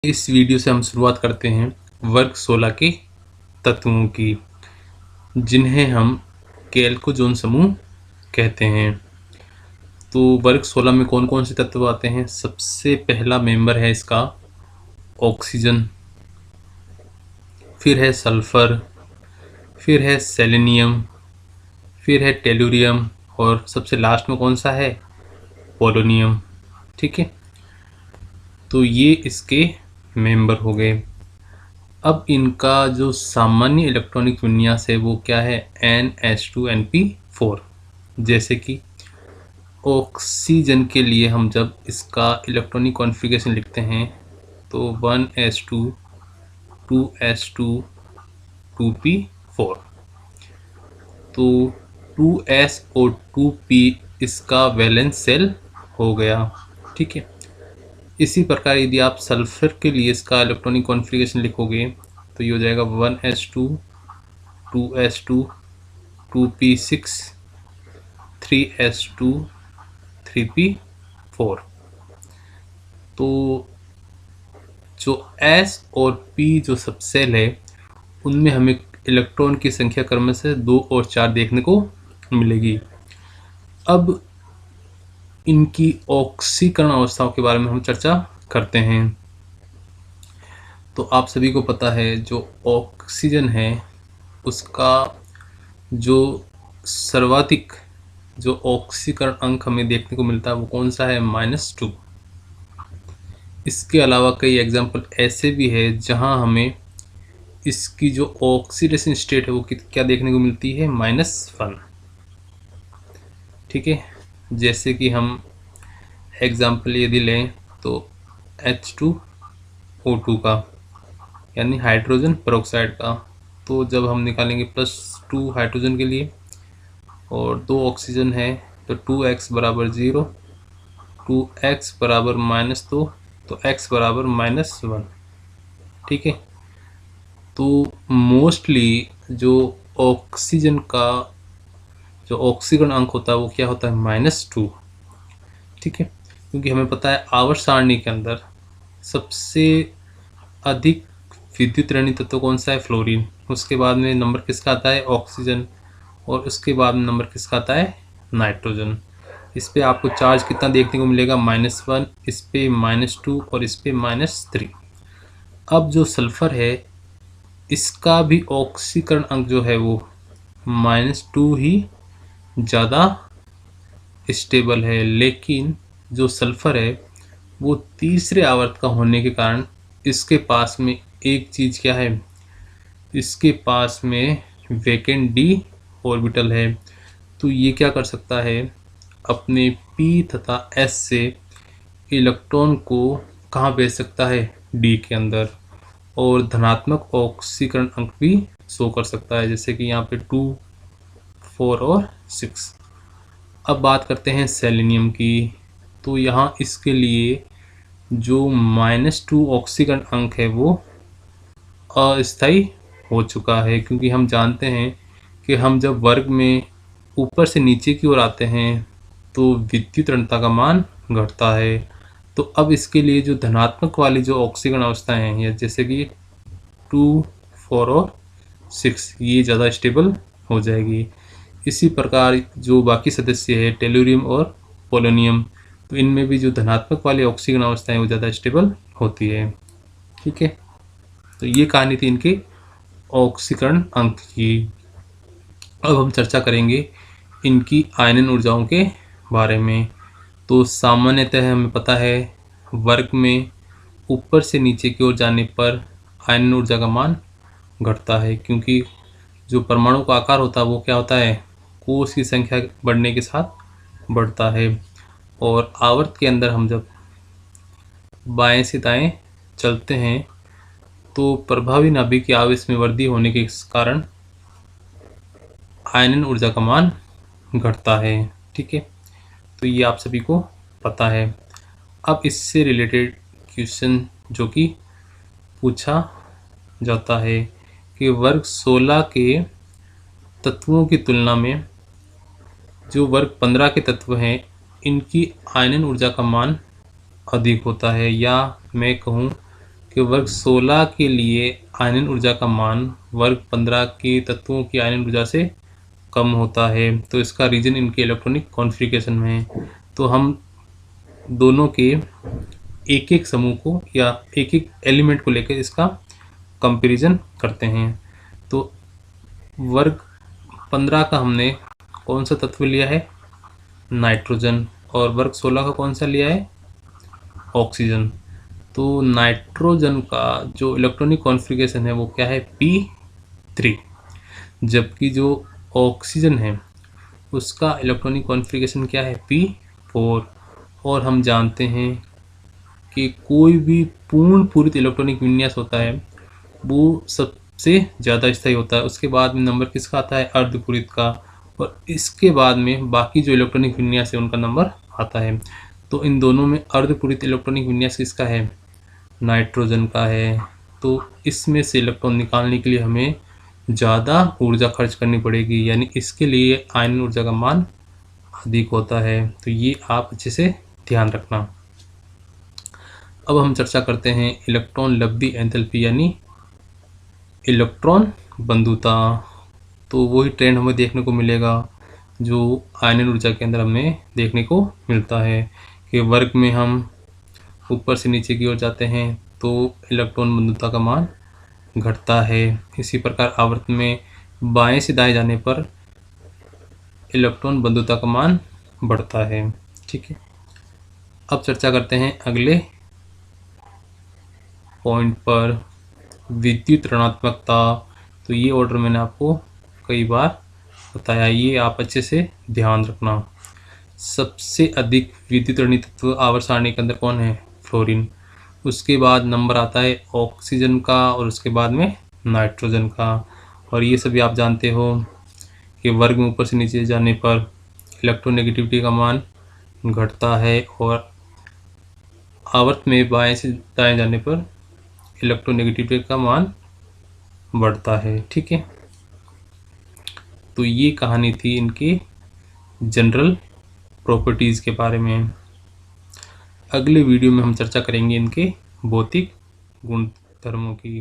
इस वीडियो से हम शुरुआत करते हैं वर्ग 16 के तत्वों की, जिन्हें हम कैल्कोजोन समूह कहते हैं। तो वर्ग 16 में कौन कौन से तत्व आते हैं? सबसे पहला मेंबर है इसका ऑक्सीजन, फिर है सल्फर, फिर है सेलेनियम, फिर है टेलुरियम और सबसे लास्ट में कौन सा है? पोलोनियम। ठीक है, तो ये इसके मेंबर हो गए। अब इनका जो सामान्य इलेक्ट्रॉनिक विन्यास है वो क्या है? NH2NP4। जैसे कि ऑक्सीजन के लिए हम जब इसका इलेक्ट्रॉनिक कॉन्फ़िगरेशन लिखते हैं तो 1s2 2s2 2p4। तो 2s और 2p इसका वैलेंस सेल हो गया। ठीक है, इसी प्रकार यदि आप सल्फर के लिए इसका इलेक्ट्रॉनिक कॉन्फ़िगरेशन लिखोगे तो ये हो जाएगा 1s2 2s2 2p6 3s2 3p4। तो जो S और P जो सब सेल है उनमें हमें इलेक्ट्रॉन की संख्या क्रम से 2 और 4 देखने को मिलेगी। अब इनकी ऑक्सीकरण अवस्थाओं के बारे में हम चर्चा करते हैं। तो आप सभी को पता है जो ऑक्सीजन है उसका जो सर्वाधिक जो ऑक्सीकरण अंक हमें देखने को मिलता है वो कौन सा है? -2। इसके अलावा कई एग्जाम्पल ऐसे भी है जहां हमें इसकी जो ऑक्सीडेशन स्टेट है वो क्या देखने को मिलती है? -1। ठीक है, जैसे कि हम एग्जाम्पल यदि लें तो H2O2 का, यानी हाइड्रोजन पेरोक्साइड का, तो जब हम निकालेंगे +2 हाइड्रोजन के लिए और 2 ऑक्सीजन है तो 2x बराबर 0, 2x बराबर -2, तो x बराबर -1। ठीक है, तो मोस्टली जो ऑक्सीजन का जो ऑक्सीकरण अंक होता है वो क्या होता है? -2। ठीक है, क्योंकि हमें पता है आवर्त सारणी के अंदर सबसे अधिक विद्युत ऋणात्मक तत्व कौन सा है? फ्लोरीन। उसके बाद में नंबर किसका आता है? ऑक्सीजन। और उसके बाद में नंबर किसका आता है? नाइट्रोजन। इस पे आपको चार्ज कितना देखने को मिलेगा? -1, इस पे -2 और इस पे -3। अब जो सल्फर है इसका भी ऑक्सीकरण अंक जो है वो -2 ही ज़्यादा स्टेबल है, लेकिन जो सल्फर है वो तीसरे आवर्त का होने के कारण इसके पास में एक चीज़ क्या है? इसके पास में वैकेंट d ऑर्बिटल है। तो ये क्या कर सकता है? अपने p तथा s से इलेक्ट्रॉन को कहाँ भेज सकता है? d के अंदर, और धनात्मक ऑक्सीकरण अंक भी शो कर सकता है, जैसे कि यहाँ पे 2 4 और 6। अब बात करते हैं सेलेनियम की। तो यहाँ इसके लिए जो -2 ऑक्सीकरण अंक है वो अस्थायी हो चुका है, क्योंकि हम जानते हैं कि हम जब वर्ग में ऊपर से नीचे की ओर आते हैं तो विद्युत ऋणता का मान घटता है। तो अब इसके लिए जो धनात्मक वाली जो ऑक्सीकरण अवस्थाएं हैं, या जैसे कि 2 4 और 6, ये ज़्यादा स्टेबल हो जाएगी। इसी प्रकार जो बाकी सदस्य है टेलुरियम और पोलोनियम, तो इनमें भी जो धनात्मक वाली ऑक्सीकरण अवस्थाएं वो ज़्यादा स्टेबल होती है। ठीक है, तो ये कहानी थी इनके ऑक्सीकरण अंक की। अब हम चर्चा करेंगे इनकी आयनन ऊर्जाओं के बारे में। तो सामान्यतः हमें पता है वर्ग में ऊपर से नीचे की ओर जाने पर आयनन ऊर्जा का मान घटता है, क्योंकि जो परमाणु का आकार होता है वो क्या होता है? कोष की संख्या बढ़ने के साथ बढ़ता है। और आवर्त के अंदर हम जब बाएं से दाएं चलते हैं तो प्रभावी नाभिक के आवेश में वृद्धि होने के कारण आयनन ऊर्जा का मान घटता है। ठीक है, तो ये आप सभी को पता है। अब इससे रिलेटेड क्वेश्चन जो कि पूछा जाता है कि वर्ग 16 के तत्वों की तुलना में जो वर्ग 15 के तत्व हैं इनकी आयनन ऊर्जा का मान अधिक होता है, या मैं कहूँ कि वर्ग 16 के लिए आयनन ऊर्जा का मान वर्ग 15 के तत्वों की आयनन ऊर्जा से कम होता है। तो इसका रीजन इनके इलेक्ट्रॉनिक कॉन्फ़िगरेशन में है। तो हम दोनों के एक एक समूह को या एक एक एलिमेंट को लेकर इसका कंपैरिजन करते हैं। तो वर्ग 15 का हमने कौन सा तत्व लिया है? नाइट्रोजन। और वर्ग 16 का कौन सा लिया है? ऑक्सीजन। तो नाइट्रोजन का जो इलेक्ट्रॉनिक कॉन्फ़िगरेशन है वो क्या है? P3, जबकि जो ऑक्सीजन है उसका इलेक्ट्रॉनिक कॉन्फ़िगरेशन क्या है? P4। और हम जानते हैं कि कोई भी पूर्ण पूरित इलेक्ट्रॉनिक विन्यास होता है वो सबसे ज़्यादा स्थायी होता है। उसके बाद में नंबर किसका आता है? अर्धपूरित का। और इसके बाद में बाकी जो इलेक्ट्रॉनिक विन्यास है उनका नंबर आता है। तो इन दोनों में अर्धपूरित इलेक्ट्रॉनिक विन्यास किसका है? नाइट्रोजन का है। तो इसमें से इलेक्ट्रॉन निकालने के लिए हमें ज़्यादा ऊर्जा खर्च करनी पड़ेगी, यानी इसके लिए आयनन ऊर्जा का मान अधिक होता है। तो ये आप अच्छे से ध्यान रखना। अब हम चर्चा करते हैं इलेक्ट्रॉन लब्धि एंथैल्पी यानी इलेक्ट्रॉन बंधुता। तो वही ट्रेंड हमें देखने को मिलेगा जो आयनन ऊर्जा के अंदर हमें देखने को मिलता है कि वर्ग में हम ऊपर से नीचे की ओर जाते हैं तो इलेक्ट्रॉन बंधुता का मान घटता है। इसी प्रकार आवर्त में बाएं से दाएं जाने पर इलेक्ट्रॉन बंधुता का मान बढ़ता है। ठीक है, अब चर्चा करते हैं अगले पॉइंट पर, विद्युत ऋणात्मकता। तो ये ऑर्डर मैंने आपको कई बार बताया, ये आप अच्छे से ध्यान रखना। सबसे अधिक विद्युत ऋणात्मक तत्व आवर्त सारणी के अंदर कौन है? फ्लोरीन। उसके बाद नंबर आता है ऑक्सीजन का और उसके बाद में नाइट्रोजन का। और ये सभी आप जानते हो कि वर्ग में ऊपर से नीचे जाने पर इलेक्ट्रोनेगेटिविटी का मान घटता है और आवर्त में बाएं से दाएं जाने पर इलेक्ट्रोनेगेटिविटी का मान बढ़ता है। ठीक है, तो ये कहानी थी इनके जनरल प्रॉपर्टीज़ के बारे में। अगले वीडियो में हम चर्चा करेंगे इनके भौतिक गुणधर्मों की।